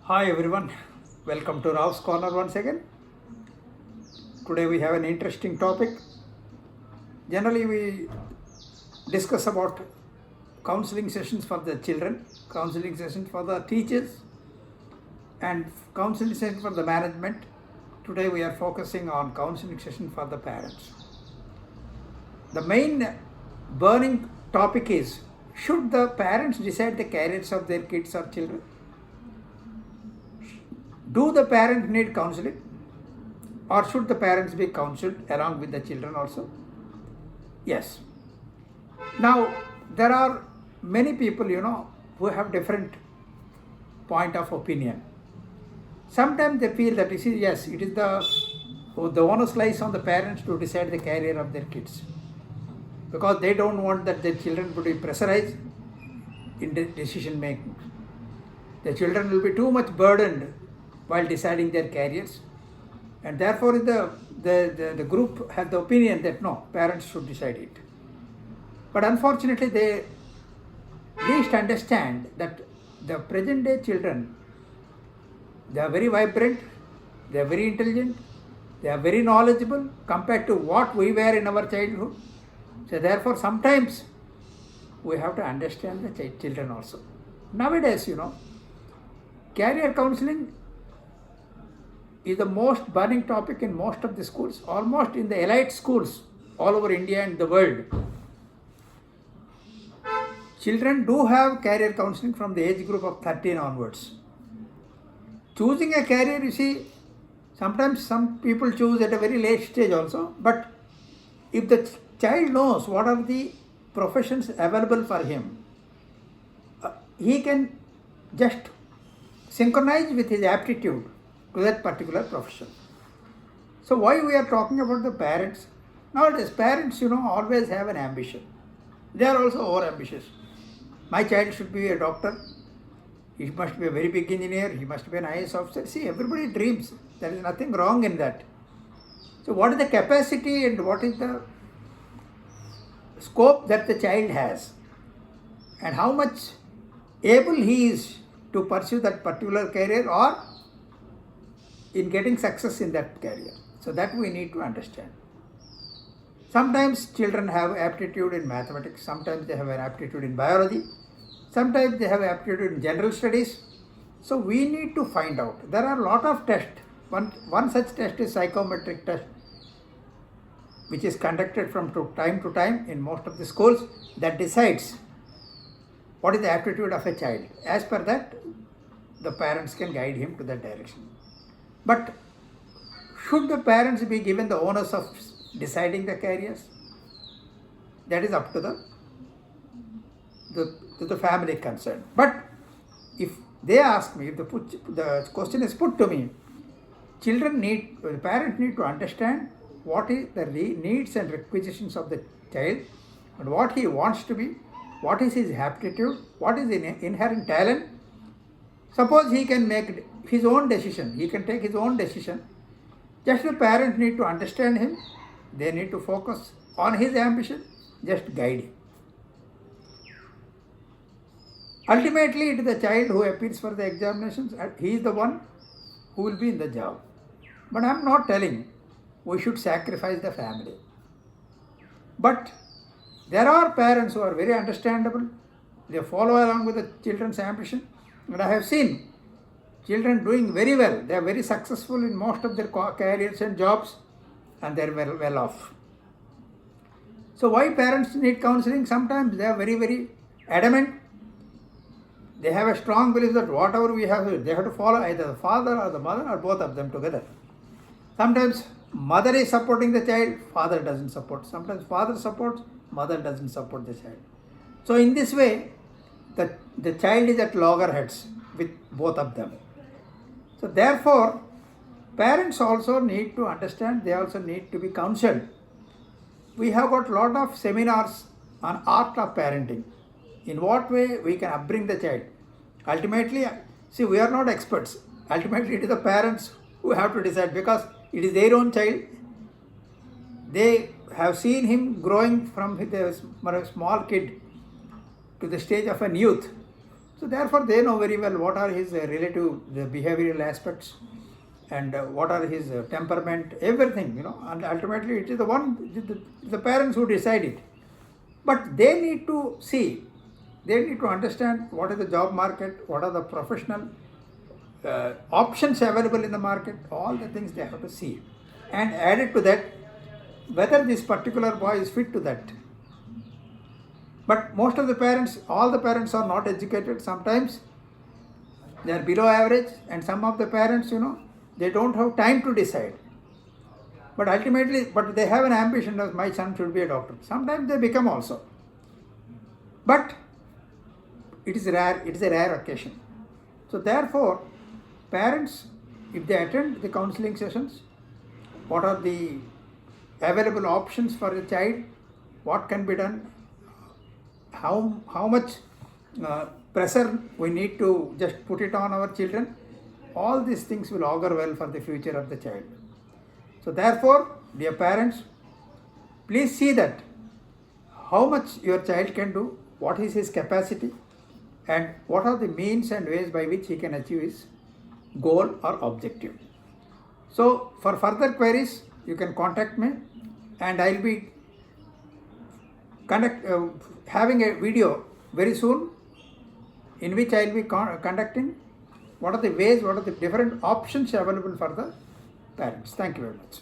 Hi everyone, welcome to Rao's Corner once again. Today we have an interesting topic. Generally, we discuss about counseling sessions for the children, counseling sessions for the teachers, and counseling sessions for the management. Today we are focusing on counseling session for the parents. The main burning topic is, should the parents decide the careers of their kids or children? Do the parents need counseling, or should the parents be counseled along with the children also? Yes. Now, there are many people, who have different point of opinion. Sometimes they feel that, yes, it is the onus lies on the parents to decide the career of their kids, because they don't want that their children to be pressurized in the decision making. The children will be too much burdened while deciding their careers, and therefore the group has the opinion that no, parents should decide it. But unfortunately, they least understand that the present day children, they are very vibrant, they are very intelligent, they are very knowledgeable compared to what we were in our childhood. So therefore sometimes we have to understand the children also. Nowadays, career counseling is the most burning topic in most of the schools, almost in the elite schools all over India and the world. Children do have career counseling from the age group of 13 onwards. Choosing a career, sometimes some people choose at a very late stage also, but if the child knows what are the professions available for him, he can just synchronize with his aptitude to that particular profession. So why we are talking about the parents? Nowadays parents, always have an ambition. They are also over ambitious. My child should be a doctor. He must be a very big engineer. He must be an IAS officer. See, everybody dreams. There is nothing wrong in that. So what is the capacity and what is the scope that the child has, and how much able he is to pursue that particular career or in getting success in that career. So that we need to understand. Sometimes children have aptitude in mathematics, sometimes they have an aptitude in biology, sometimes they have aptitude in general studies. So we need to find out. There are a lot of tests. One such test is psychometric test, which is conducted from time to time in most of the schools, that decides what is the aptitude of a child. As per that, the parents can guide him to that direction. But should the parents be given the onus of deciding the careers? That is up to the family concerned. But if they ask me, if the question is put to me, the parents need to understand what is the needs and requisitions of the child, and what he wants to be, what is his aptitude, what is his inherent talent. Suppose he can make his own decision, he can take his own decision. Just the parents need to understand him, they need to focus on his ambition, just guide him. Ultimately, it is the child who appears for the examinations, and he is the one who will be in the job. But I am not telling we should sacrifice the family. But there are parents who are very understandable. They follow along with the children's ambition. And I have seen children doing very well. They are very successful in most of their careers and jobs, and they are well off. So why parents need counseling? Sometimes they are very, very adamant. They have a strong belief that whatever we have, they have to follow either the father or the mother or both of them together. Sometimes mother is supporting the child, father doesn't support. Sometimes father supports, mother doesn't support the child. So in this way, the child is at loggerheads with both of them. So therefore, parents also need to understand, they also need to be counseled. We have got a lot of seminars on art of parenting. In what way we can upbring the child. Ultimately, we are not experts. Ultimately, it is the parents who have to decide, because it is their own child. They have seen him growing from a small kid to the stage of an youth. So therefore they know very well what are his relative the behavioral aspects and what are his temperament, everything, and ultimately it is the parents who decide it. But they need to see, they need to understand what is the job market, what are the professional options available in the market, all the things they have to see. And added to that, whether this particular boy is fit to that. But most of the parents, all the parents are not educated. Sometimes they are below average, and some of the parents, they don't have time to decide. But ultimately, they have an ambition that my son should be a doctor. Sometimes they become also. But it is rare, it is a rare occasion. So therefore, parents, if they attend the counseling sessions, what are the available options for the child, what can be done, how much pressure we need to just put it on our children, all these things will augur well for the future of the child. So therefore, dear parents, please see that how much your child can do, what is his capacity, and what are the means and ways by which he can achieve his goal or objective. So for further queries, you can contact me, and I'll be having a video very soon in which I'll be conducting what are the ways, what are the different options available for the parents. Thank you very much.